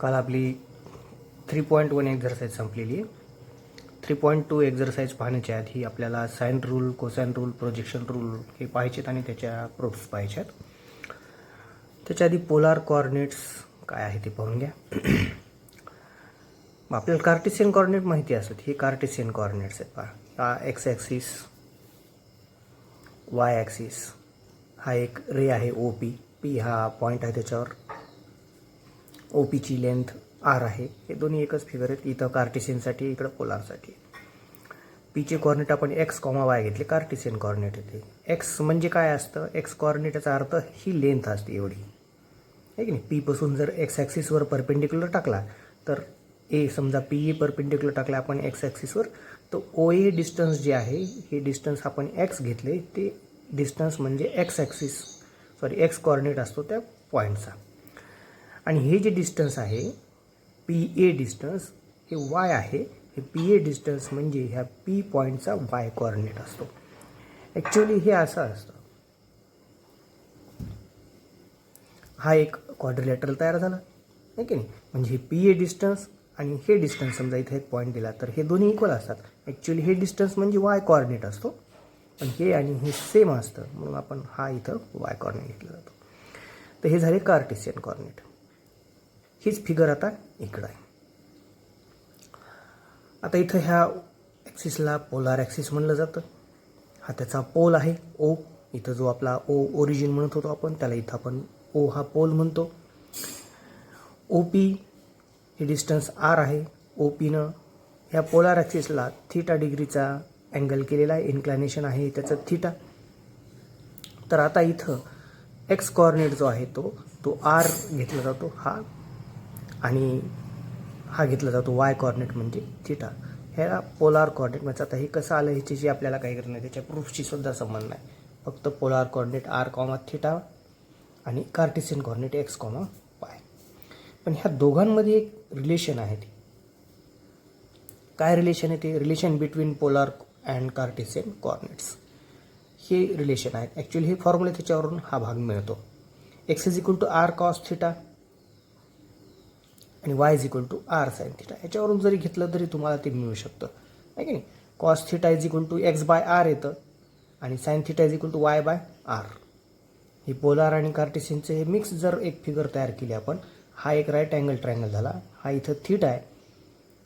काल आपली 3.1 एक्झरसाइज संपलेली आहे. 3.2 एक्झरसाइज पाहण्याच्या आधी आपल्याला sine rule, cosine rule, projection rule हे पाहायचेत आणि त्याच्या प्रूफ्स पाहायच्यात. त्याच्या आधी पोलार कोऑर्डिनेट्स काय आहे ते पाहून घ्या. आपल्याला कार्टेशियन कोऑर्डिनेट माहिती असतात. हे कार्टेशियन कोऑर्डिनेट्स आहेत पहा. हा एक्स ॲक्सिस, वाय ॲक्सिस, हा एक रे आहे OP. P हा पॉईंट आहे, त्याच्यावर OP ची लेंथ R आहे. हे दोन्ही एकच फिगर आहेत. इथं कार्टेशियनसाठी, इकडं पोलारसाठी. P चे कोऑर्डिनेट आपण x, y घेतले, कार्टेशियन कोऑर्डिनेट येते. x म्हणजे काय असतं? x कोऑर्डिनेटचा अर्थ ही लेंथ असते एवढी, आहे की नाही. P पासून जर x ॲक्सिसवर परपेंडिक्युलर टाकला तर समजा PE परपेंडिक्युलर टाकला आपण x ॲक्सिसवर, तर OA डिस्टन्स जे आहे, हे डिस्टन्स आपण x घेतले, ते डिस्टन्स म्हणजे x कोऑर्डिनेट असतो त्या पॉईंटचा. आणि हे जे डिस्टन्स आहे PA डिस्टन्स, हे y आहे. हे PA डिस्टन्स म्हणजे ह्या P पॉईंटचा y कोऑर्डिनेट असतो. ॲक्च्युअली हे असं असतं. हा एक क्वाड्रिलॅटरल तयार झाला, आहे की नाही. म्हणजे हे PA डिस्टन्स आणि हे डिस्टन्स, समजा इथे एक पॉईंट दिला तर हे दोन्ही इक्वल असतात. ॲक्च्युअली हे डिस्टन्स म्हणजे y कोऑर्डिनेट असतो, पण हे आणि हे सेम असतं, म्हणून आपण हा इथं y कोऑर्डिनेट घेतला जातो. तर हे झाले कार्टेशियन कोऑर्डिनेट. हीच फिगर आता इकडं आहे. आता इथं ह्या ॲक्सिसला पोलार ॲक्सिस म्हणलं जातं. हा त्याचा पोल आहे O. इथं जो आपला ओरिजिन म्हणत होतो आपण, त्याला इथं आपण O हा पोल म्हणतो. OP हे डिस्टन्स R आहे. OPनं ह्या पोलार ॲक्सिसला θ डिग्रीचा अँगल केलेला आहे, इन्क्लायनेशन आहे त्याचं θ. तर आता इथं x कोऑर्डिनेट जो आहे तो R घेतला जातो हा, आणि हा घेतला जातो y कोऑर्डिनेट म्हणजे θ. ह्याला पोलार कोऑर्डिनेट म्हणजे. आता हे कसं आलं ह्याच्याशी आपल्याला काही करत नाही, त्याच्या प्रूफशी सुद्धा संबंध नाही. फक्त पोलार कोऑर्डिनेट R, θ आणि कार्टेशियन कोऑर्डिनेट x, y. पण ह्या दोघांमध्ये एक रिलेशन आहे. ते काय रिलेशन आहे? ते relation between polar and Cartesian coordinates हे रिलेशन आहेत. ॲक्च्युअली हे फॉर्म्युला त्याच्यावरून हा भाग मिळतो. x = R cos θ आणि y = R sin θ. याच्यावरून जरी घेतलं तरी तुम्हाला ते मिळू शकतं, आहे की नाही. cos θ = x/r येतं आणि sin θ = y/r. हे पोलार आणि कार्टेशियनचे हे मिक्स जर एक फिगर तयार केली आपण, हा एक राईट अँगल ट्रायंगल झाला. हा इथं θ आहे.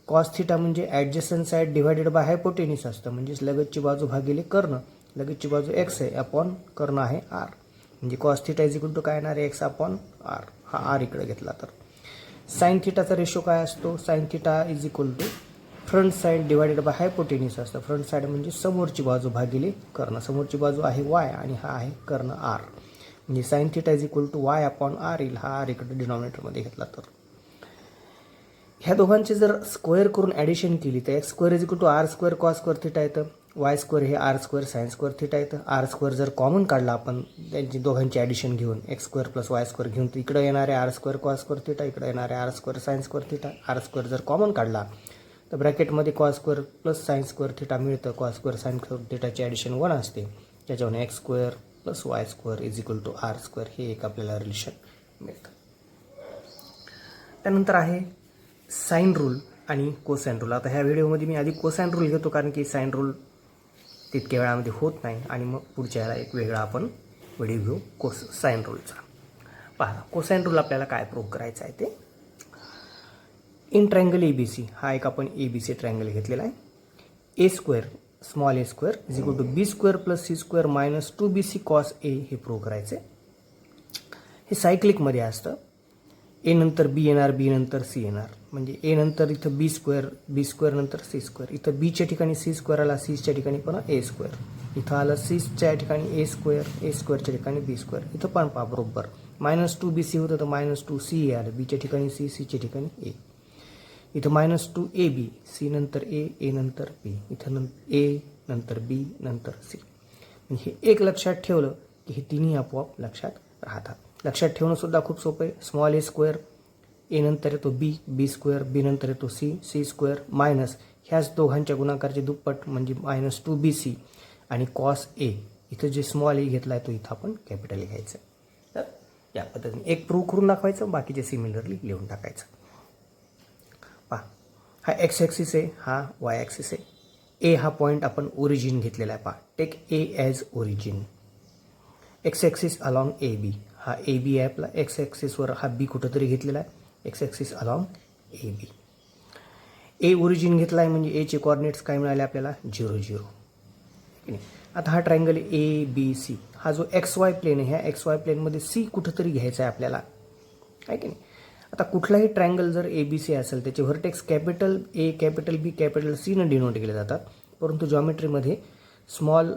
cos θ म्हणजे adjacent side divided bye hypotenuse असतं, म्हणजेच लगतची बाजू भागिले कर्ण. लगतची बाजू x आहे, अपॉन कर्ण आहे r. म्हणजे cos θ = काय येणार आहे? x/r. हा r इकडे घेतला तर. साइन थिटाचा रेशो काय असतो? Sine theta = front side divided bye hypotenuse असतं. फ्रंट साईड म्हणजे समोरची बाजू भागिले कर्ण. समोरची बाजू आहे y आणि हा आहे कर्ण r. म्हणजे साइन थिटा = y/r येईल. हा r इकडे डिनॉमिनेटरमध्ये घेतला तर. ह्या दोघांचे जर स्क्वेअर करून ॲडिशन केली तर x² = r² cos² θ येतं. y² हे r² sin² θ येतं. r² जर कॉमन काढला आपण त्यांची दोघांची ॲडिशन घेऊन, x² + y² घेऊन, तर इकडे येणारे r² cos² θ, इकडे येणारे r² sin² θ. r² जर कॉमन काढला तर ब्रॅकेटमध्ये cos² + sin² θ मिळतं. cos² sin² θ ची ॲडिशन 1 असते. त्याच्यावर x² + y² = r². हे एक आपल्याला रिलेशन मिळतं. त्यानंतर आहे साइन रूल आणि कोसाइन रूल. आता ह्या व्हिडिओमध्ये मी आधी कोसाइन रूल घेतो, कारण की साइन रूल तितक्या वेळामध्ये होत नाही, आणि मग पुढच्या वेळेला एक वेगळा आपण व्हिडिओ घेऊ साइन रूलचा. पहा, कोसाइन रूल आपल्याला काय प्रूव्ह करायचं आहे ते. इन ट्रायंगल ABC, हा एक आपण ABC ट्रायंगल घेतलेला आहे. a² small a² = b² + c² - 2bc cos a हे प्रूव्ह करायचं आहे. हे सायक्लिकमध्ये असतं. a नंतर b येणार, b नंतर c येणार. म्हणजे a नंतर इथं b² नंतर c². इथं b च्या ठिकाणी c² आला, c च्या ठिकाणी पण a². इथं आलं c च्या ठिकाणी a² च्या ठिकाणी b². इथं पण पहा बरोबर -2bc होतं तर -2c आलं. b च्या ठिकाणी c, c च्या ठिकाणी a. इथं -2ab, c नंतर a नंतर b. इथं a नंतर b नंतर c. हे एक लक्षात ठेवलं की हे तिन्ही आपोआप लक्षात राहतात. लक्षात ठेवणं सुद्धा खूप सोपं आहे. स्मॉल a², a नंतर येतो b, b² b नंतर येतो c, c² मायनस ह्याच दोघांच्या गुणाकारचे दुप्पट म्हणजे -2bc आणि cos a. इथं जे स्मॉल a घेतला आहे तो इथं आपण कॅपिटल घ्यायचं. तर या पद्धतीने एक प्रूव्ह करून दाखवायचं, बाकीचे सिमिलरली लिहून टाकायचं. पहा, हा एक्स ॲक्सिस आहे, हा वाय ॲक्सिस आहे. ए हा पॉईंट आपण ओरिजिन घेतलेला आहे. पहा, take A as origin. X axis along A B, हा ए बी आहे आपला. एक्स ॲक्सिसवर हा बी कुठंतरी घेतलेला आहे. X axis along A B. A origin घेतला आहे म्हणजे एचे कॉर्डिनेट्स काय मिळाले आपल्याला? 0 0. ठीक आहे. आता हा ट्रायंगल ए बी सी, हा जो एक्स वाय प्लेन आहे, ह्या एक्स वाय प्लेनमध्ये सी कुठंतरी घ्यायचा आहे आपल्याला, आहे की नाही. आता कुठलाही ट्रायंगल जर ए बी सी असेल त्याचे vertex capital A, capital B, capital C न डिनोट केले जातात. परंतु जॉमेट्रीमध्ये स्मॉल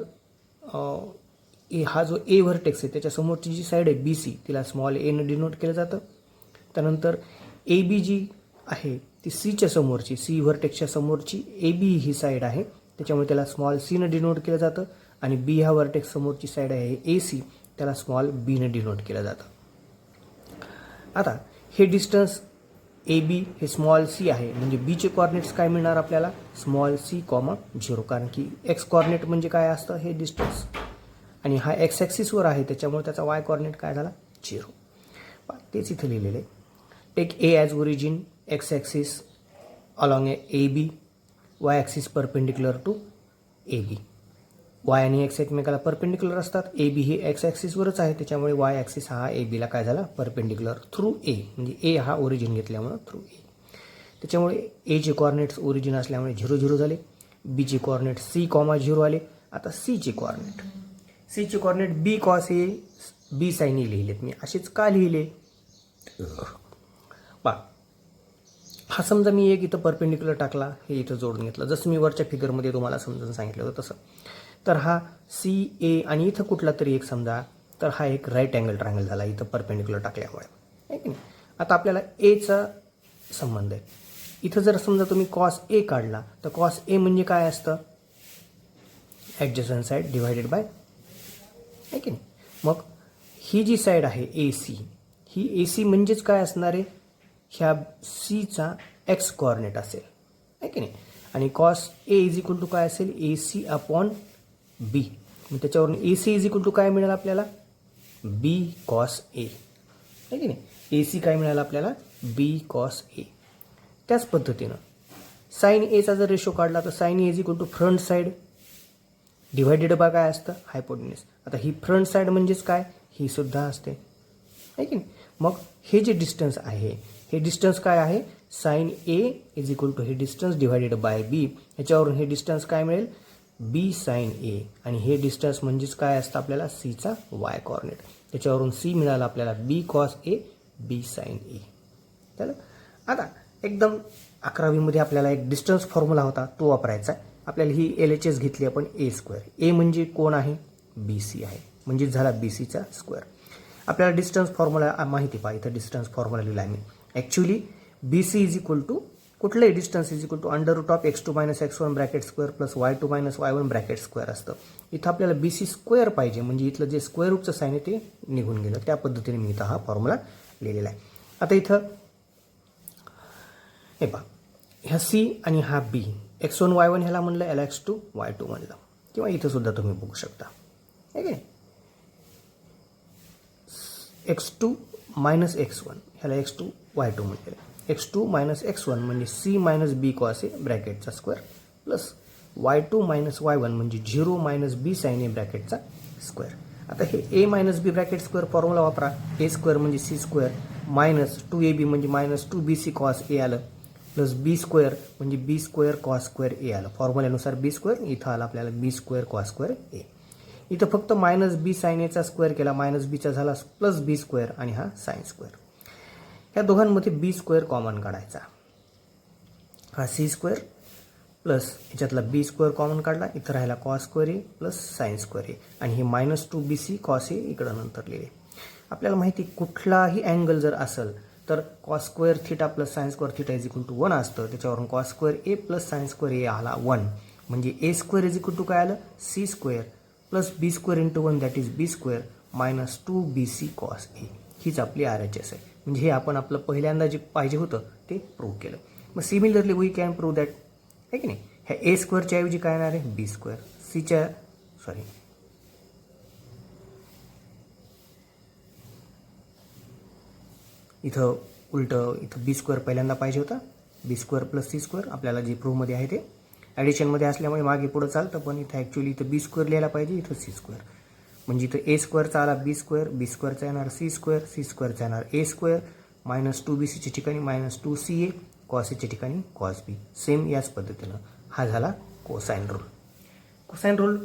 ए, हा जो ए व्हर्टेक्स आहे त्याच्यासमोरची जी साईड आहे बी सी, तिला स्मॉल ए न डिनोट केलं जातं. त्यानंतर ए बी जी आहे ती सीच्या समोरची, सी व्हर्टेक्सच्या समोरची ए बी ही साईड आहे, त्याच्यामुळे त्याला स्मॉल सी न डिनोट केलं जातं. आणि बी ह्या व्हर्टेक्स समोरची साईड आहे ए सी, त्याला स्मॉल बी न डिनोट केलं जातं. आता हे डिस्टन्स ए बी हे स्मॉल सी आहे, म्हणजे बीचे कॉर्डिनेट्स काय मिळणार आपल्याला? स्मॉल सी कॉमा 0, कारण की एक्स कॉर्डिनेट म्हणजे काय असतं? हे डिस्टन्स. आणि हा एक्स ॲक्सिसवर आहे त्याच्यामुळे त्याचा वाय कॉर्डिनेट काय झाला? 0. तेच इथे लिहिलेलं आहे. Take A as origin, X axis along A B, Y axis perpendicular to A B. Y आणि एक्स एकमेकाला परपेंडिक्युलर असतात. ए बी हे एक्स ॲक्सिसवरच आहे त्याच्यामुळे वाय ॲक्सिस हा ए बीला काय झाला? परपेंडिक्युलर थ्रू ए, म्हणजे ए हा ओरिजिन घेतल्यामुळं थ्रू ए. त्याच्यामुळे एचे कॉर्डिनेट्स ओरिजिन असल्यामुळे 0 0 झाले. बीचे कॉर्डिनेट सी कॉमा 0 आले. आता सीचे coordinate B cos A B sine A लिहिलेत मी. असेच का लिहिले? पा, हा समजा मी एक इथं परपेंडिक्युलर टाकला, हे इथं जोडून घेतलं, जसं मी वरच्या फिगरमध्ये तुम्हाला समजून सांगितलं होतं तसं. तर हा सी ए आणि इथं कुठला तरी एक समजा, तर हा एक राईट अँगल ट्रायंगल झाला इथं परपेंडिक्युलर टाकल्यामुळे, आहे की नाही. आता आपल्याला एचा संबंध आहे. इथं जर समजा तुम्ही कॉस ए काढला तर कॉस ए म्हणजे काय असतं? ॲडजसंट साईड डिवायडेड बाय, आहे की नाही. मग ही जी साईड आहे ए सी, ही ए सी म्हणजेच काय असणार आहे? ह्या सीचा एक्स कॉर्डिनेट असेल, आहे की नाही. आणि cos A is equal to काय असेल? A C upon B. मग त्याच्यावरून A C is equal to काय मिळेल आपल्याला? बी कॉस ए, आहे की नाही. ए सी काय मिळालं आपल्याला? B cos A. त्याच पद्धतीनं साईन एचा जर रेशो काढला तर sine A is equal to front side divided by काय असतं? हायपोटेन्यूस. आता ही फ्रंट साईड म्हणजेच काय? ही सुद्धा असते, आहे की नाही. मग हे जे डिस्टन्स आहे, हे डिस्टन्स काय आहे? Sine A is equal to हे डिस्टन्स डिवायडेड बाय बी. ह्याच्यावरून हे डिस्टन्स काय मिळेल? B sine A. आणि हे डिस्टन्स म्हणजेच काय असतं आपल्याला? सीचा वाय कॉर्डिनेट. त्याच्यावरून सी मिळाला आपल्याला B cos A B sine ए. त्याला आता एकदम 11वीमध्ये आपल्याला एक डिस्टन्स फॉर्म्युला होता, तो वापरायचा आहे आपल्याला. ही LHS घेतली आपण ए स्क्वेअर. ए म्हणजे कोण आहे? बी सी आहे, म्हणजे झाला बी सीचा स्क्वेअर. आपल्याला डिस्टन्स फॉर्म्युला माहिती पाहिजे, इथं डिस्टन्स फॉर्म्युला लिहिला आहे मी. Actually B C is equal to कुठलंही distance is equal to under root of x2 - x1 bracket square plus y2 - y1 bracket square असतं. इथं आपल्याला बी सी स्क्वेअर पाहिजे, म्हणजे इथलं जे स्क्वेअर रूटचं साईन आहे ते निघून गेलं. त्या पद्धतीने मी इथं हा फॉर्म्युला लिहिलेला आहे. आता इथं हे पहा, ह्या सी आणि हा बी, x1 y1 ह्याला म्हणलं, याला x2 y2 म्हणलं, किंवा इथं सुद्धा तुम्ही बघू शकता, आहे की x2 - x1 ह्याला x2 y2 म्हणलेलं आहे. x2 - x1 म्हणजे c - b cos A ब्रॅकेटचा square plus y2 - y1 म्हणजे 0 - b साइन ए ब्रॅकेटचा स्क्वेअर. आता हे a - b bracket square formula वापरा. ए स्क्वेअर म्हणजे सी स्क्वेअर मायनस 2ab म्हणजे -2bc कॉस ए आलं, प्लस बी स्क्वेअर म्हणजे बी स्क्वेअर कॉस स्क्वेअर ए आलं. फॉर्म्युल्यानुसार बी स्क्वेअर इथं आला आपल्याला बी स्क्वेअर कॉस स्क्वेअर ए. इथं फक्त -b साइन एचा स्क्वेअर केला, -bचा झाला प्लस बी स्क्वेअर आणि हा साइन स्क्वेअर. ह्या दोघांमध्ये बी स्क्वेअर कॉमन काढायचा. हा सी स्क्वेअर प्लस ह्याच्यातला बी स्क्वेअर कॉमन काढला, इथं राहिला cos square A plus sine square ए. आणि हे -2bc कॉस ए इकडं नंतर लिहिले. आपल्याला माहिती कुठलाही अँगल जर असेल तर cos square theta plus sine square theta is equal to 1 असतं. त्याच्यावरून cos square A plus sine square A आला 1, म्हणजे A square is equal to काय आलं? C square plus B square into 1 that is B square -2bc cos A. हीच आपली RHS आहे. म्हणजे हे आपण आपलं पहिल्यांदा जे पाहिजे होतं ते प्रूव्ह केलं. मग similarly we can prove that, आहे की नाही. ह्या ए स्क्वेअरच्या ऐवजी काय येणार आहे? बी स्क्वेअर. सीच्या इथं उलटं, इथं बी स्क्वेअर पहिल्यांदा पाहिजे होता, बी स्क्वेअर प्लस सी स्क्वेअर आपल्याला जे प्रूफमध्ये आहे ते ॲडिशनमध्ये असल्यामुळे मागे पुढं चालतं, पण इथं ॲक्च्युली इथं बी स्क्वेअर लिहायला पाहिजे, इथं सी स्क्वेअर. म्हणजे इथं ए स्क्वेअरचा आला बी स्क्वेअरचा येणार सी स्क्वेअरचा येणार ए स्क्वेअर, -2bcच्या ठिकाणी -2ca, कॉस एच्या ठिकाणी कॉस बी. सेम याच पद्धतीनं हा झाला कोसाइन रूल. कोसाइन रूल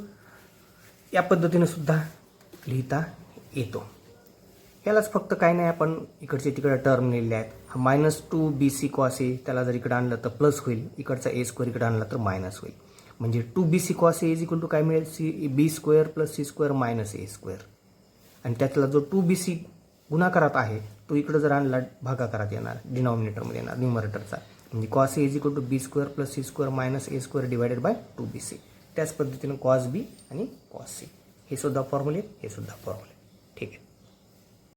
या पद्धतीनं सुद्धा लिहिता येतो. यालाच फक्त काय नाही, आपण इकडचे तिकडे टर्म लिहिलेले आहेत. हा -2bc कॉस ए त्याला जर इकडे आणलं तर प्लस होईल, इकडचा ए स्क्वेअर इकडे आणला तर मायनस होईल. म्हणजे 2bc cos A is equal to काय मिळेल, B square plus C square minus A square. आणि त्यातला जो 2bc गुणाकारात आहे तो इकडे जर आणला भागाकारात येणार, डिनॉमिनेटरमध्ये येणार न्यूमरेटरचा. म्हणजे cos A is equal to B square plus C square minus A square divided by 2bc. त्याच पद्धतीनं कॉस बी आणि कॉस सी हे सुद्धा फॉर्म्युले, हे सुद्धा फॉर्म्युले. ठीक आहे.